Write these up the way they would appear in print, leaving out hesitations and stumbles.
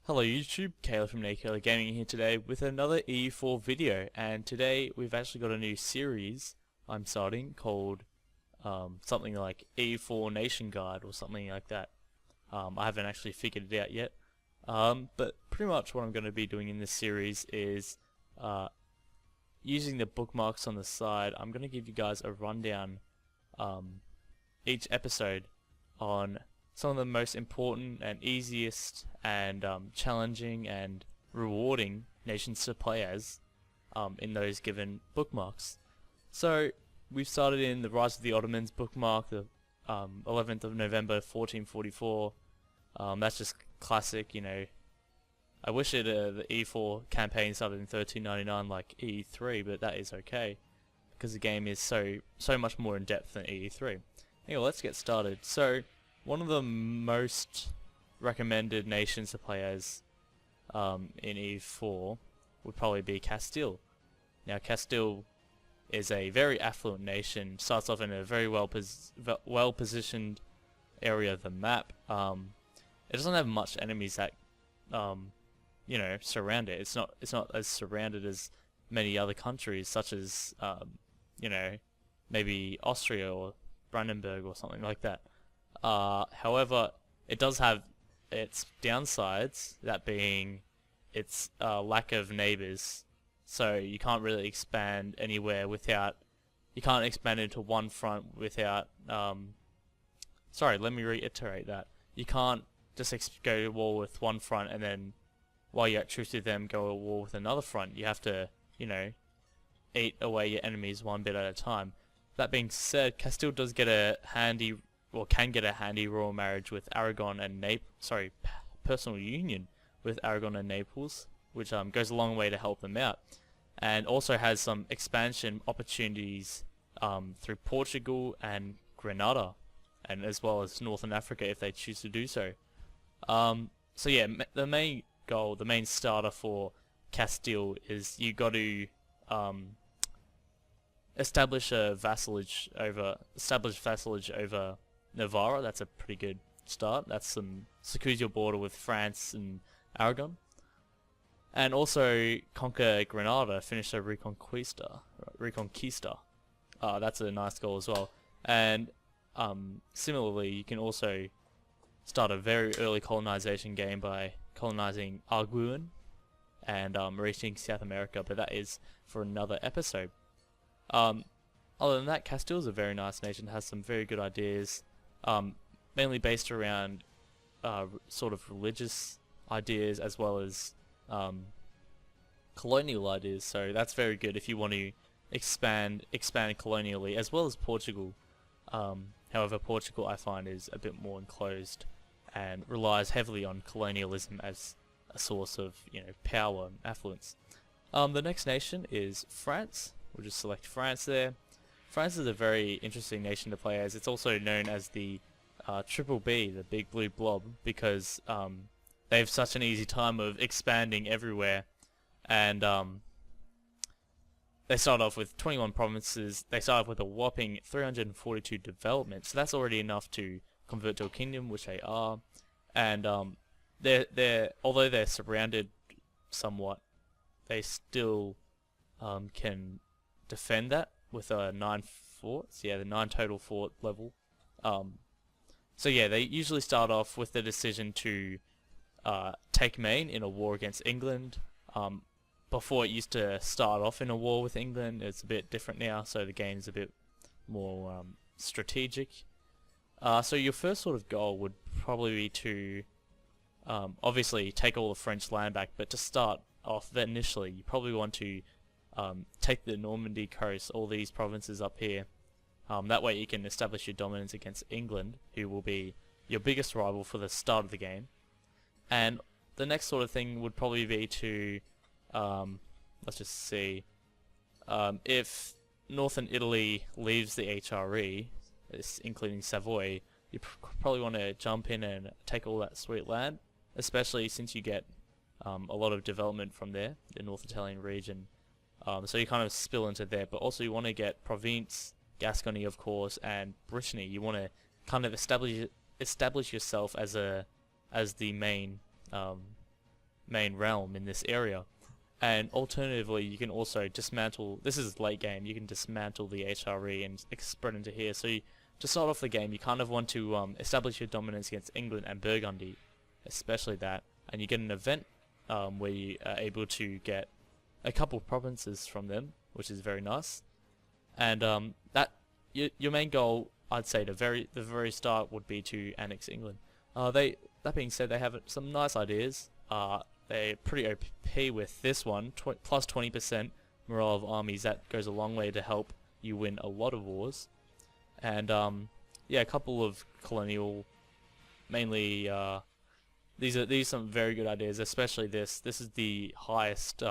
Hello YouTube, Caleb from Naked Gaming here today with another E4 video, and today we've actually got a new series I'm starting called something like E4 Nation Guide or something like that. I haven't actually figured it out yet, but pretty much what I'm going to be doing in this series is using the bookmarks on the side. I'm going to give you guys a rundown each episode on some of the most important and easiest and challenging and rewarding nations to play as in those given bookmarks. So we've started in the Rise of the Ottomans bookmark, the 11th of November 1444. That's just classic, you know. I wish the E4 campaign started in 1399 like E3, but that is okay because the game is so much more in depth than E3. Anyway, let's get started. So one of the most recommended nations to play as in E4 would probably be Castile. Now Castile is a very affluent nation, starts off in a very well positioned area of the map. It doesn't have much enemies that you know, surround it. It's not as surrounded as many other countries such as you know, maybe Austria or Brandenburg or something like that. However, it does have its downsides, that being its lack of neighbors. So you can't really expand anywhere without, you can't expand into one front without, sorry, let me reiterate that. You can't just go to war with one front and then, while you're at truce with them, go to war with another front. You have to, you know, eat away your enemies one bit at a time. That being said, Castile does get a handy, or can get a handy royal marriage with Aragon and personal union with Aragon and Naples, which goes a long way to help them out, and also has some expansion opportunities through Portugal and Grenada, and as well as Northern Africa if they choose to do so. So yeah, the main goal, the main starter for Castile is you got to establish vassalage over Navarra. That's a pretty good start. That's secures your border with France and Aragon, and also conquer Grenada, finish the Reconquista. That's a nice goal as well. And similarly, you can also start a very early colonization game by colonizing Arguin and reaching South America, but that is for another episode. Other than that, Castile is a very nice nation, has some very good ideas, mainly based around sort of religious ideas as well as colonial ideas. So that's very good if you want to expand colonially, as well as Portugal. However, Portugal I find is a bit more enclosed and relies heavily on colonialism as a source of, you know, power and affluence. The next nation is France. We'll just select France there. France is a very interesting nation to play as. It's also known as the Triple B, the Big Blue Blob, because they have such an easy time of expanding everywhere, and they start off with 21 provinces. They start off with a whopping 342 development, so that's already enough to convert to a kingdom, which they are. And although they're surrounded somewhat, they still can defend that with 9 forts. Yeah, the 9 total fort level. So yeah, they usually start off with the decision to take Maine in a war against England. Before it used to start off in a war with England, it's a bit different now, so the game's a bit more strategic. So your first sort of goal would probably be to obviously take all the French land back, but to start off initially, you probably want to take the Normandy coast, all these provinces up here. That way you can establish your dominance against England, who will be your biggest rival for the start of the game. And the next sort of thing would probably be to, let's just see, if Northern Italy leaves the HRE, including Savoy, you probably want to jump in and take all that sweet land, especially since you get a lot of development from there, the North Italian region. So you kind of spill into there, but also you want to get Provence, Gascony of course, and Brittany. You want to kind of establish yourself as the main main realm in this area. And alternatively, you can also dismantle, this is late game, you can dismantle the HRE and spread into here. So to start off the game, you kind of want to establish your dominance against England and Burgundy, especially that. And you get an event where you are able to get a couple of provinces from them, which is very nice. And your main goal, I'd say, the very start would be to annex England. That being said, they have some nice ideas. They're pretty OP with this one, plus 20% morale of armies. That goes a long way to help you win a lot of wars. And yeah, a couple of colonial, mainly these are some very good ideas, especially this. This is the highest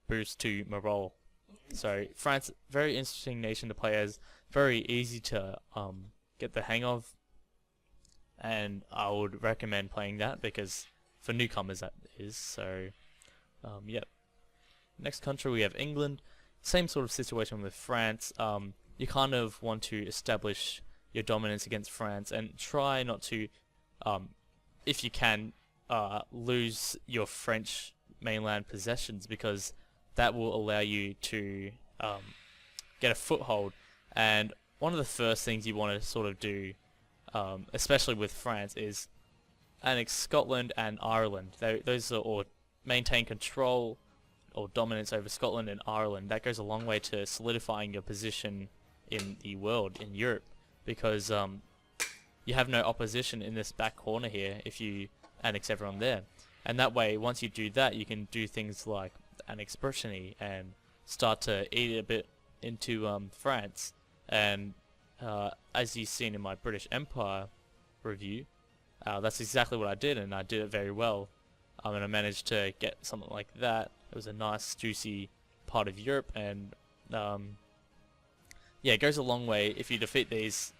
boost to morale. So France, very interesting nation to play as, very easy to get the hang of, and I would recommend playing that because for newcomers that is. So yep. Next country we have England. Same sort of situation with France. You kind of want to establish your dominance against France and try not to, if you can, lose your French mainland possessions, because that will allow you to get a foothold. And one of the first things you want to sort of do, especially with France, is annex Scotland and Ireland. Those are, or maintain control or dominance over Scotland and Ireland. That goes a long way to solidifying your position in the world, in Europe, because you have no opposition in this back corner here if you annex everyone there. And that way, once you do that, you can do things like annex Brittany and start to eat a bit into France. And as you've seen in my British Empire review, that's exactly what I did, and I did it very well. And I managed to get something like that. It was a nice, juicy part of Europe, and yeah, it goes a long way if you defeat these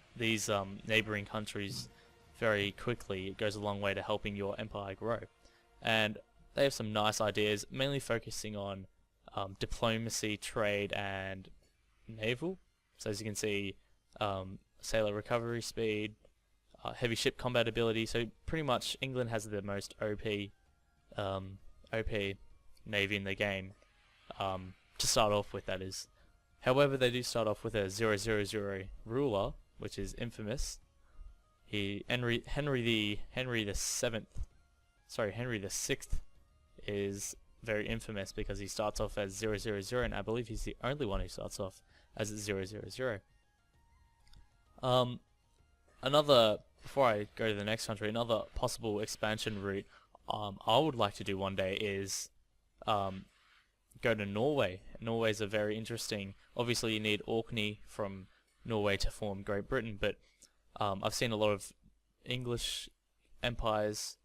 neighboring countries very quickly. It goes a long way to helping your empire grow. And they have some nice ideas, mainly focusing on diplomacy, trade, and naval. So as you can see, sailor recovery speed, heavy ship combat ability. So pretty much England has the most OP navy in the game, to start off with, that is. However, they do start off with a 000 ruler, which is infamous. Henry the Sixth is very infamous because he starts off as 000, and I believe he's the only one who starts off as 000. Before I go to the next country, another possible expansion route I would like to do one day is go to Norway. Norway's a very interesting. Obviously, you need Orkney from Norway to form Great Britain, but I've seen a lot of English empires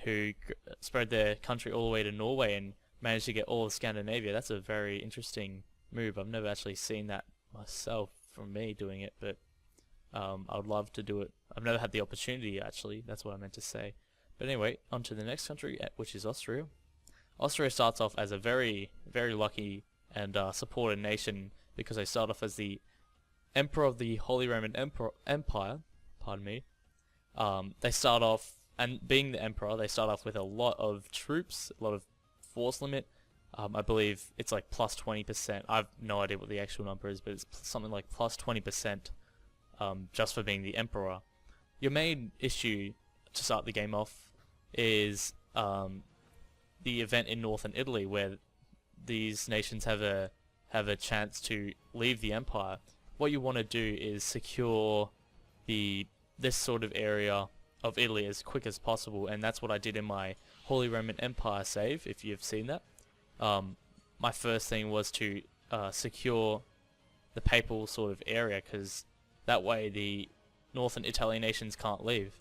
who spread their country all the way to Norway and managed to get all of Scandinavia. That's a very interesting move. I've never actually seen that myself from me doing it, but I would love to do it. I've never had the opportunity, actually. That's what I meant to say. But anyway, on to the next country, which is Austria. Austria starts off as a very, very lucky and supported nation because they start off as the Emperor of the Holy Roman Empire. Pardon me. They start off, and being the Emperor, they start off with a lot of troops, a lot of force limit. I believe it's like plus 20%. I have no idea what the actual number is, but it's something like plus 20% just for being the Emperor. Your main issue to start the game off is the event in northern Italy, where these nations have a chance to leave the empire. What you want to do is secure this sort of area of Italy as quick as possible, and that's what I did in my Holy Roman Empire save, if you've seen that. My first thing was to secure the papal sort of area, because that way the northern Italian nations can't leave.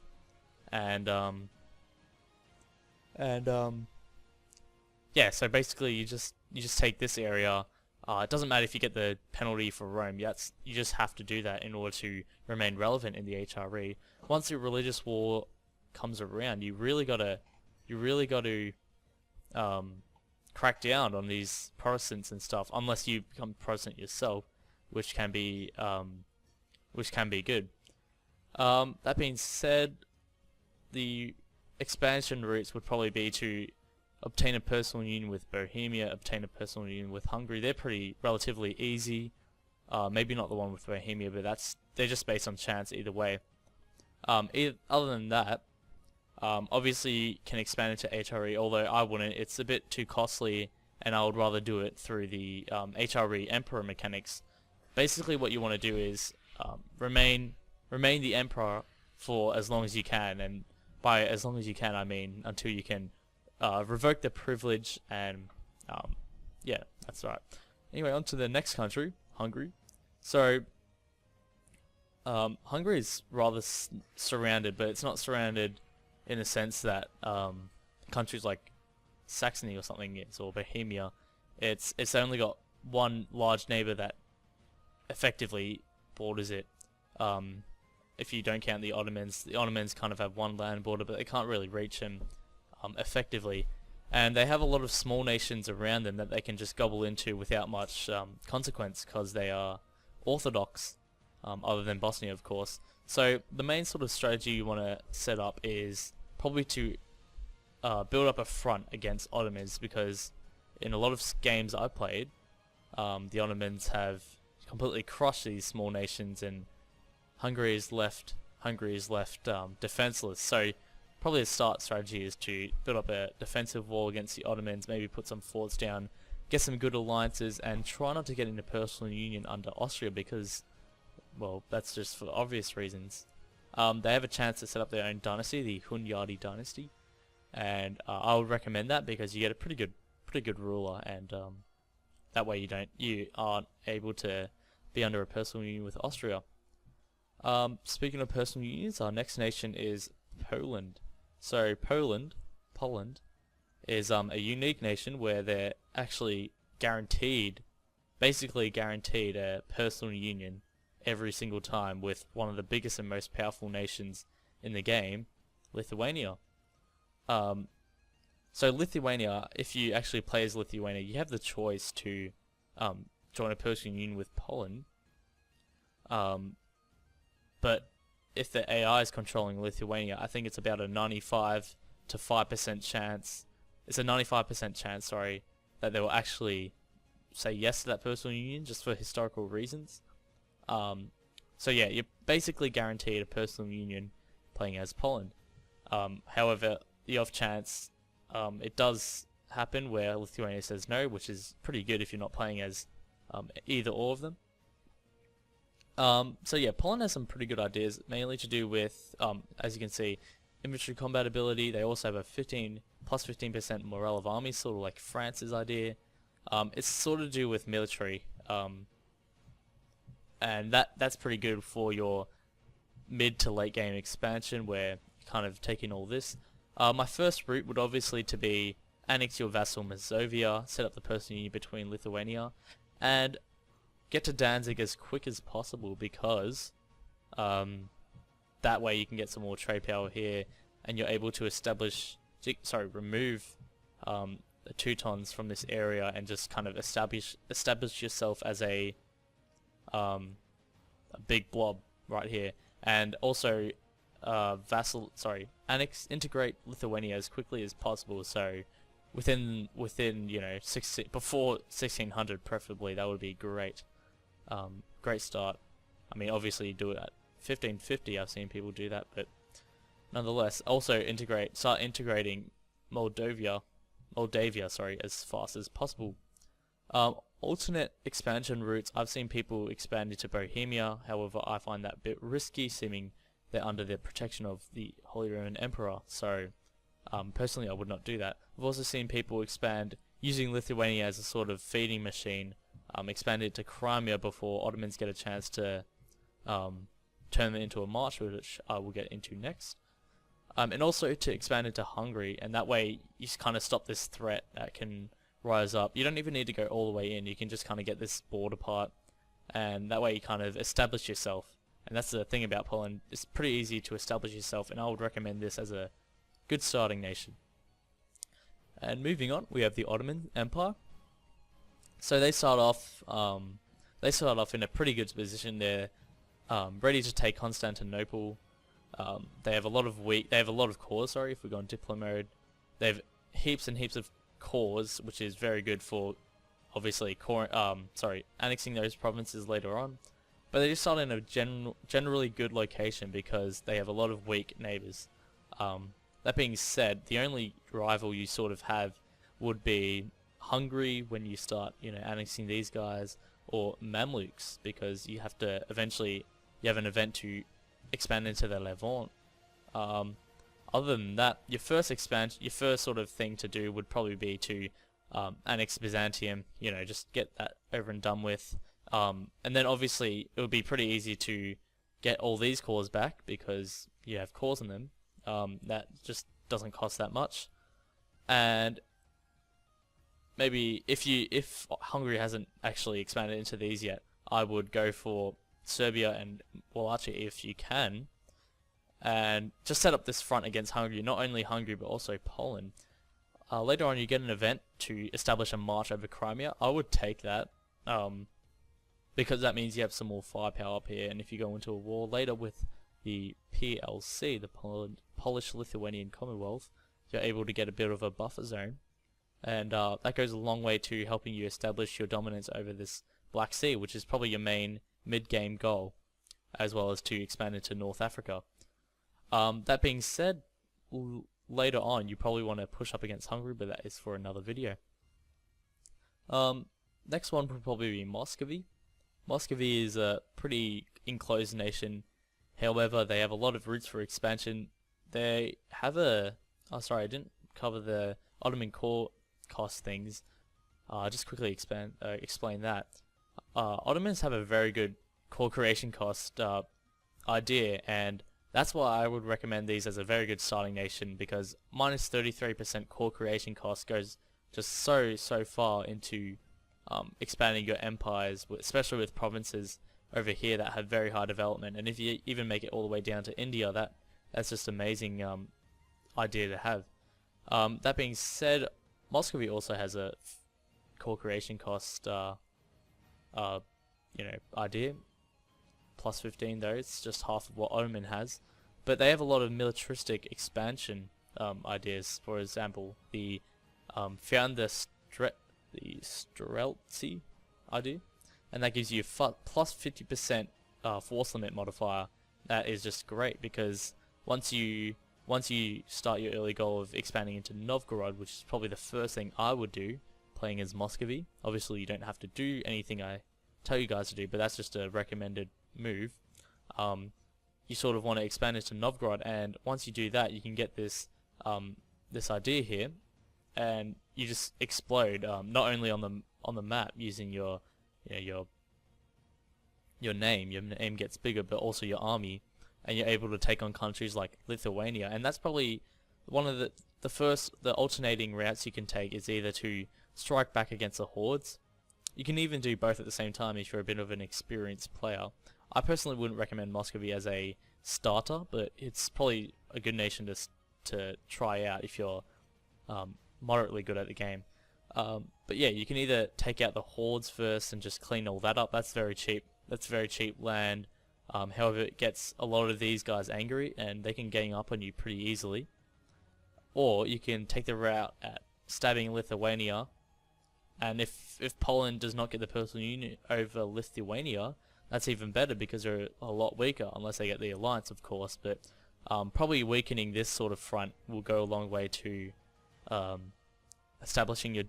Yeah, so basically you just take this area. It doesn't matter if you get the penalty for Rome. You just have to do that in order to remain relevant in the HRE. Once the religious war comes around, you really got to crack down on these Protestants and stuff, unless you become Protestant yourself, which can be good. That being said, the expansion routes would probably be to obtain a personal union with Bohemia, obtain a personal union with Hungary. They're pretty relatively easy. Maybe not the one with Bohemia, but they're just based on chance either way. Other than that, obviously you can expand into HRE, although I wouldn't. It's a bit too costly, and I would rather do it through the HRE Emperor mechanics. Basically what you want to do is remain the Emperor for as long as you can, and by as long as you can I mean until you can revoke the privilege, and yeah, that's right. Anyway, on to the next country, Hungary. So Hungary is rather surrounded, but it's not surrounded in a sense that countries like Saxony or something is, or Bohemia. It's only got one large neighbor that effectively borders it. If you don't count the Ottomans kind of have one land border, but they can't really reach them effectively. And they have a lot of small nations around them that they can just gobble into without much consequence, because they are Orthodox, other than Bosnia, of course. So the main sort of strategy you want to set up is probably to build up a front against Ottomans, because in a lot of games I played, the Ottomans have completely crushed these small nations, and Hungary is left defenseless. So probably the start strategy is to build up a defensive wall against the Ottomans, maybe put some forts down, get some good alliances, and try not to get into personal union under Austria, because, well, that's just for obvious reasons. They have a chance to set up their own dynasty, the Hunyadi dynasty, and I would recommend that because you get a pretty good ruler, and that way you aren't able to be under a personal union with Austria. Speaking of personal unions, our next nation is Poland. So Poland is a unique nation where they're actually basically guaranteed a personal union every single time with one of the biggest and most powerful nations in the game, Lithuania. So Lithuania, if you actually play as Lithuania, you have the choice to join a personal union with Poland. But if the AI is controlling Lithuania, I think it's about a 95 to 5% chance. It's a 95% chance, sorry, that they will actually say yes to that personal union, just for historical reasons. So yeah, you're basically guaranteed a personal union playing as Poland. However, the off chance it does happen where Lithuania says no, which is pretty good if you're not playing as either or of them. So yeah, Poland has some pretty good ideas, mainly to do with, as you can see, infantry combat ability. They also have a plus 15% morale of armies, sort of like France's idea. It's sort of to do with military, and that's pretty good for your mid to late game expansion, where you kind of take in all this. My first route would obviously to be annex your vassal Muscovy, set up the personal union between Lithuania, and get to Danzig as quick as possible, because that way you can get some more trade power here, and you're able to remove the Teutons from this area and just kind of establish yourself as a big blob right here, and also integrate Lithuania as quickly as possible. So within before 1600 preferably, that would be great. Great start. I mean, obviously you do it at 1550. I've seen people do that, but nonetheless, also start integrating Moldavia, as fast as possible. Alternate expansion routes. I've seen people expand into Bohemia. However, I find that a bit risky, seeming they're under the protection of the Holy Roman Emperor. So, personally, I would not do that. I've also seen people expand using Lithuania as a sort of feeding machine. Expand it to Crimea before Ottomans get a chance to turn it into a march, which I will get into next. And also to expand into Hungary, and that way you kind of stop this threat that can rise up. You don't even need to go all the way in, you can just kind of get this border part, and that way you kind of establish yourself. And that's the thing about Poland, it's pretty easy to establish yourself, and I would recommend this as a good starting nation. And moving on, we have the Ottoman Empire. So they start off in a pretty good position. They're ready to take Constantinople. They have a lot of cores. Sorry, if we go on Diplo mode, they've heaps and heaps of cores, which is very good for obviously annexing those provinces later on. But they just start in a generally good location because they have a lot of weak neighbors. That being said, the only rival you sort of have would be Hungary when you start, annexing these guys, or Mamluks, because you have to eventually, you have an event to expand into the Levant. Other than that, your first sort of thing to do would probably be to annex Byzantium, just get that over and done with. And then obviously it would be pretty easy to get all these cores back because you have cores in them. That just doesn't cost that much. And maybe if Hungary hasn't actually expanded into these yet, I would go for Serbia and Wallachia if you can, and just set up this front against Hungary. Not only Hungary but also Poland. Later on you get an event to establish a march over Crimea. I would take that, because that means you have some more firepower up here, and if you go into a war later with the PLC, the Polish-Lithuanian Commonwealth, you're able to get a bit of a buffer zone. And that goes a long way to helping you establish your dominance over this Black Sea, which is probably your main mid-game goal, as well as to expand into North Africa. That being said, later on you probably want to push up against Hungary, but that is for another video. Next one would probably be Muscovy. Muscovy is a pretty enclosed nation, however they have a lot of routes for expansion. They have I didn't cover the Ottoman core cost things. Just quickly explain that. Ottomans have a very good core creation cost idea, and that's why I would recommend these as a very good starting nation, because minus 33% core creation cost goes just so far into expanding your empires, especially with provinces over here that have very high development. And if you even make it all the way down to India, that's just amazing idea to have. That being said, Muscovy also has a core creation cost idea, plus 15 though. It's just half of what Ottoman has, but they have a lot of militaristic expansion ideas. For example, the Streltsy idea, and that gives you plus 50% force limit modifier. That is just great because once you start your early goal of expanding into Novgorod, which is probably the first thing I would do playing as Muscovy. Obviously you don't have to do anything I tell you guys to do, but that's just a recommended move. You sort of want to expand into Novgorod, and once you do that you can get this idea here, and you just explode not only on the map using your name. Your name gets bigger, but also your army, and you're able to take on countries like Lithuania. And that's probably one of the alternating routes you can take, is either to strike back against the hordes. You can even do both at the same time if you're a bit of an experienced player. I personally wouldn't recommend Muscovy as a starter, but it's probably a good nation to try out if you're moderately good at the game. But yeah, you can either take out the hordes first and just clean all that up. That's very cheap. That's very cheap land. However, it gets a lot of these guys angry, and they can gang up on you pretty easily. Or you can take the route at stabbing Lithuania, and if Poland does not get the personal union over Lithuania, that's even better because they're a lot weaker, unless they get the alliance, of course. But probably weakening this sort of front will go a long way to establishing your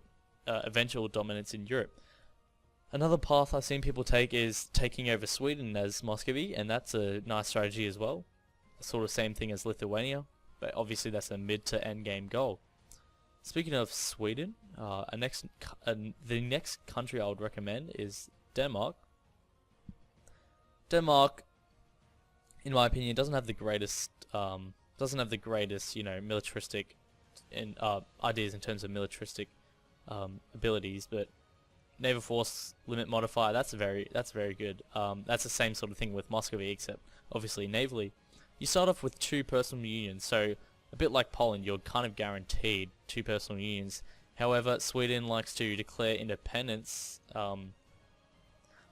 eventual dominance in Europe. Another path I've seen people take is taking over Sweden as Muscovy, and that's a nice strategy as well. Sort of same thing as Lithuania, but obviously that's a mid to end game goal. Speaking of Sweden, the next country I would recommend is Denmark. Denmark, in my opinion, doesn't have the greatest, militaristic ideas in terms of militaristic abilities, but naval force limit modifier, that's very good. That's the same sort of thing with Muscovy, except obviously navally. You start off with 2 personal unions, so a bit like Poland, you're kind of guaranteed 2 personal unions. However, Sweden likes to declare independence,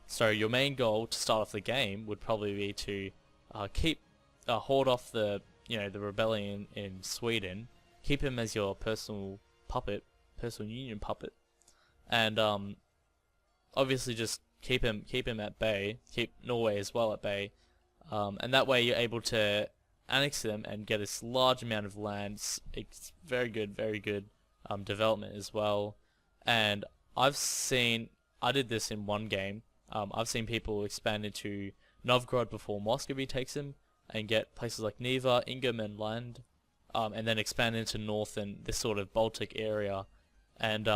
so your main goal to start off the game would probably be to hold off the rebellion in Sweden, keep him as your personal puppet, personal union puppet, and obviously just keep him at bay, keep Norway as well at bay, and that way you're able to annex them and get this large amount of land. It's very good development as well. And I did this in one game. I've seen people expand into Novgorod before Muscovy takes them, and get places like Neva, Ingam, and Land, and then expand into north and this sort of Baltic area. And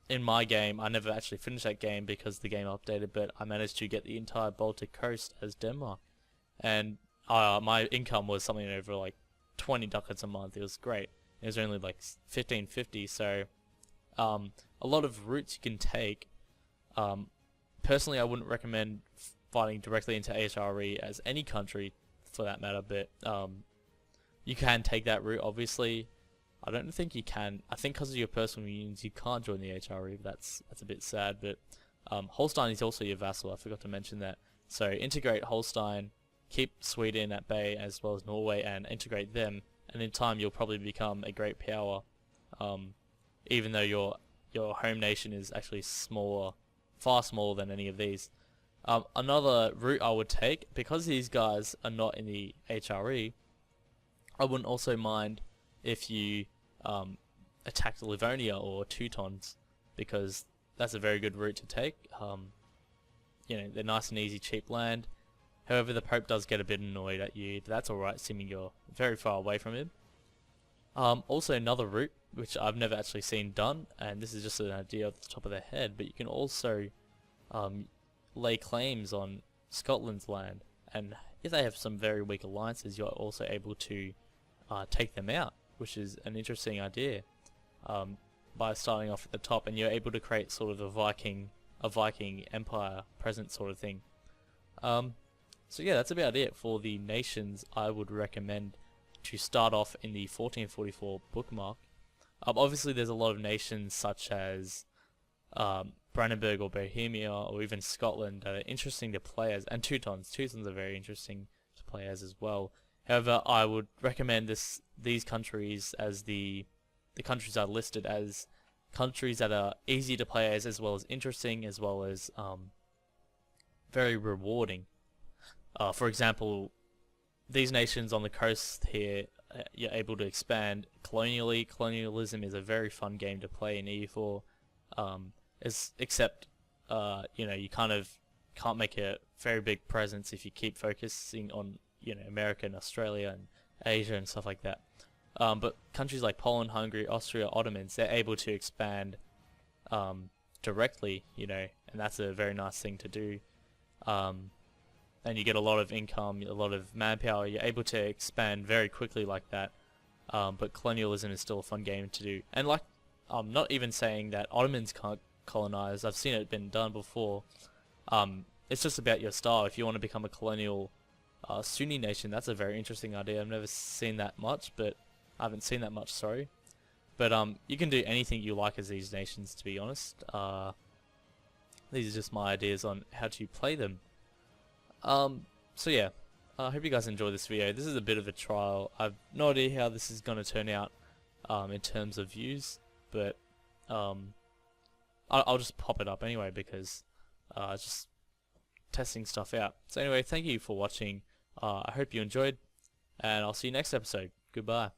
in my game, I never actually finished that game because the game updated, but I managed to get the entire Baltic coast as Denmark. And my income was something over like 20 ducats a month. It was great. It was only like 1550, so a lot of routes you can take. Personally, I wouldn't recommend fighting directly into HRE as any country for that matter, but you can take that route. Obviously, I don't think you can. I think because of your personal unions, you can't join the HRE. That's a bit sad. But Holstein is also your vassal. I forgot to mention that. So integrate Holstein, keep Sweden at bay as well as Norway, and integrate them. And in time, you'll probably become a great power. Even though your home nation is actually smaller, far smaller than any of these. Another route I would take, because these guys are not in the HRE, I wouldn't also mind if you attacked Livonia or Teutons, because that's a very good route to take. You know, they're nice and easy, cheap land. However, the Pope does get a bit annoyed at you. That's alright, assuming you're very far away from him. Also, another route, which I've never actually seen done, and this is just an idea off the top of their head, but you can also lay claims on Scotland's land, and if they have some very weak alliances, you're also able to take them out, which is an interesting idea, by starting off at the top, and you're able to create sort of a Viking empire present sort of thing. So yeah, that's about it for the nations I would recommend to start off in the 1444 bookmark. Obviously there's a lot of nations such as Brandenburg or Bohemia or even Scotland that are interesting to play as, and Teutons. Teutons are very interesting to play as well. However, I would recommend these countries as the countries are listed as countries that are easy to play as well as interesting, as well as very rewarding. For example, these nations on the coast here, you're able to expand colonially. Colonialism is a very fun game to play in EU4. Except, you know, you kind of can't make a very big presence if you keep focusing on, you know, America and Australia and Asia and stuff like that. But countries like Poland, Hungary, Austria, Ottomans, they're able to expand directly, you know, and that's a very nice thing to do. And you get a lot of income, a lot of manpower. You're able to expand very quickly like that. But colonialism is still a fun game to do. And like, I'm not even saying that Ottomans can't colonize. I've seen it been done before. It's just about your style. If you want to become a colonial Sunni nation, that's a very interesting idea. I've never seen that much, but I haven't seen that much, sorry. But you can do anything you like as these nations, to be honest. These are just my ideas on how to play them. So yeah, I hope you guys enjoyed this video. This is a bit of a trial. I've no idea how this is going to turn out in terms of views, but I'll just pop it up anyway because just testing stuff out. So anyway, thank you for watching. I hope you enjoyed, and I'll see you next episode. Goodbye.